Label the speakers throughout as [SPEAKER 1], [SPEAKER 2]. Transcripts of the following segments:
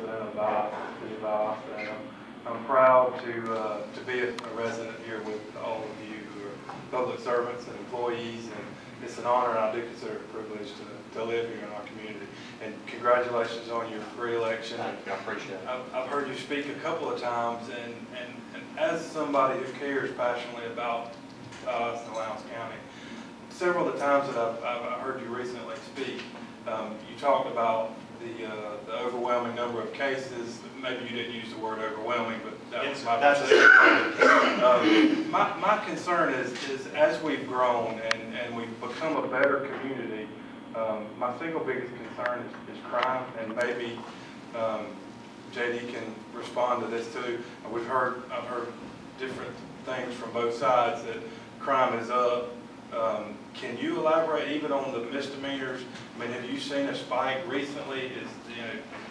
[SPEAKER 1] resident of Valdosta, and I'm proud to be a resident here with all of you who are public servants and employees, and it's an honor, and I do consider it a privilege to live here in our community. And congratulations on your re-election.
[SPEAKER 2] Thank you, I appreciate it.
[SPEAKER 1] I've heard you speak a couple of times, and as somebody who cares passionately about us in Lowndes County, several of the times that I've heard you recently speak, you talked about the overwhelming number of cases. Maybe you didn't use the word overwhelming, but that was my perception. My concern is as we've grown and we've become a better community, my single biggest concern is crime, and maybe JD can respond to this too. I've heard different things from both sides that crime is up. Can you elaborate even on the misdemeanors? I mean, have you seen a spike recently?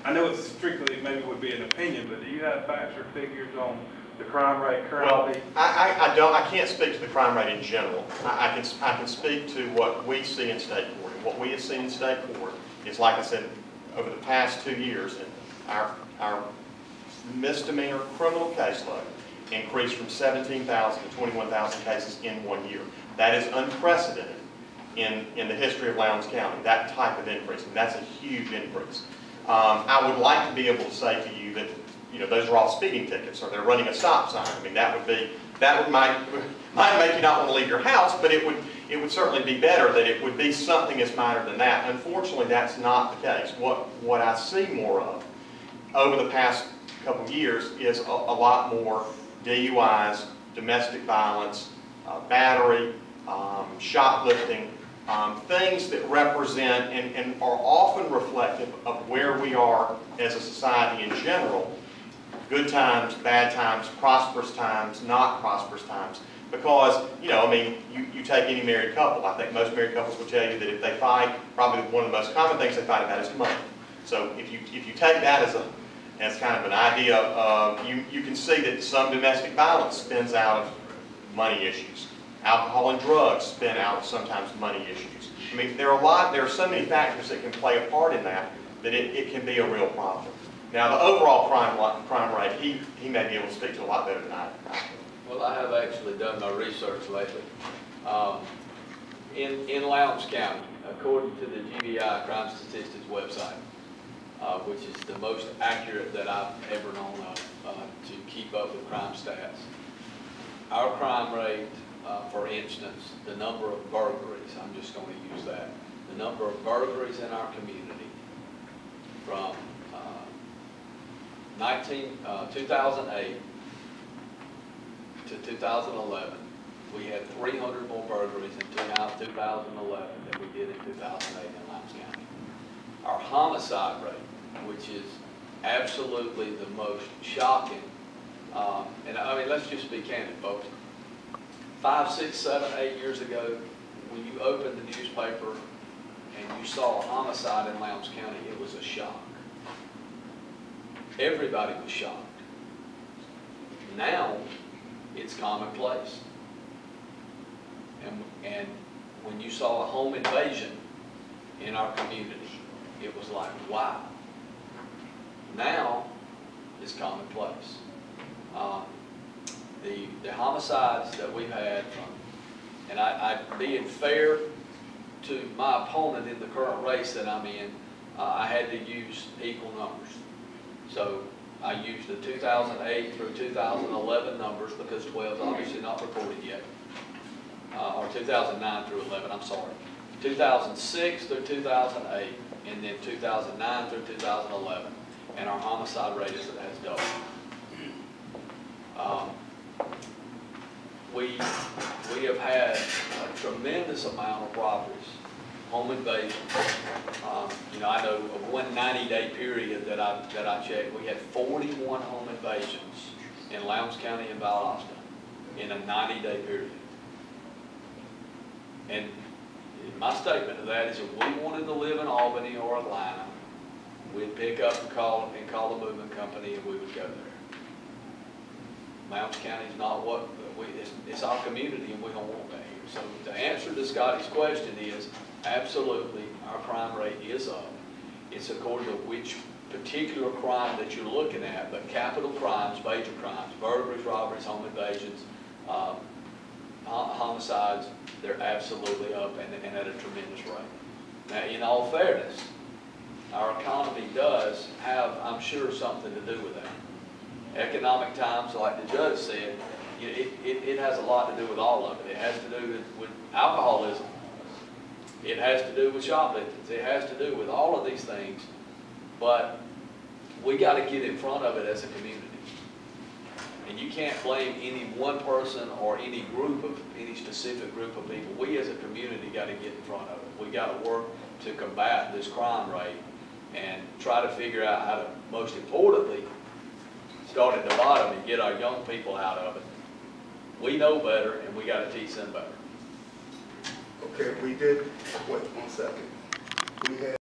[SPEAKER 1] I know it's strictly maybe would be an opinion, but do you have facts or figures on the crime rate currently?
[SPEAKER 2] Well, I can't speak to the crime rate in general. I can speak to what we see in state court. And what we have seen in state court is, like I said, over the past 2 years, our misdemeanor criminal caseload increased from 17,000 to 21,000 cases in 1 year. That is unprecedented in the history of Lowndes County, that type of increase, and that's a huge increase. I would like to be able to say to you that, those are all speeding tickets, or they're running a stop sign. I mean, that might make you not want to leave your house, but it would certainly be better that it would be something as minor than that. Unfortunately, that's not the case. What I see more of over the past couple of years is a lot more DUIs, domestic violence, battery, shoplifting, things that represent and are often reflective of where we are as a society in general. Good times, bad times, prosperous times, not prosperous times. Because, I mean, you take any married couple, I think most married couples will tell you that if they fight, probably one of the most common things they fight about is money. So if you take that as kind of an idea of, you can see that some domestic violence spins out of money issues. Alcohol and drugs spin out of sometimes money issues. I mean, there are so many factors that can play a part in that it can be a real problem. Now, the overall crime rate, he may be able to speak to a lot better than I can.
[SPEAKER 3] Well, I have actually done my research lately. In Lowndes County, according to the G.B.R. Crime Statistics website, which is the most accurate that I've ever known of to keep up with crime stats, our crime rate, for instance, the number of burglaries, I'm just going to use that, the number of burglaries in our community from 2008 to 2011, we had 300 more burglaries in 2011 than we did in 2008 in Lowndes County. Our homicide rate, which is absolutely the most shocking, and I mean, let's just be candid, folks. 5, 6, 7, 8 years ago, when you opened the newspaper and you saw a homicide in Lowndes County, it was a shock. Everybody was shocked. Now, it's commonplace. And when you saw a home invasion in our community, it was like, wow. Now, it's commonplace. The homicides that we've had from, and I being fair to my opponent in the current race that I'm in, I had to use equal numbers. So I used the 2008 through 2011 numbers because 12 is obviously not recorded yet, or 2009 through 11, I'm sorry. 2006 through 2008, and then 2009 through 2011, and our homicide rate has doubled. We have had a tremendous amount of robberies, home invasions. I know of one 90-day period that I checked, we had 41 home invasions in Lowndes County and Valdosta in a 90-day period. And my statement to that is if we wanted to live in Albany or Atlanta, we'd pick up and call the moving company and we would go there. Lowndes County is not what it's our community, and we don't want that here. So the answer to Scotty's question is absolutely our crime rate is up. It's according to which particular crime that you're looking at, but capital crimes, major crimes, burglaries, robberies, home invasions, homicides, they're absolutely up and at a tremendous rate. Now, in all fairness, our economy does have, I'm sure, something to do with that. Economic times, like the judge said, it has a lot to do with all of it. It has to do with alcoholism. It has to do with shopliftings. It has to do with all of these things. But we got to get in front of it as a community. And you can't blame any one person or any specific group of people. We as a community got to get in front of it. We got to work to combat this crime rate and try to figure out how to, most importantly, start at the bottom and get our young people out of it. We know better, and we got to teach them better.
[SPEAKER 4] Okay, we did, wait 1 second. We had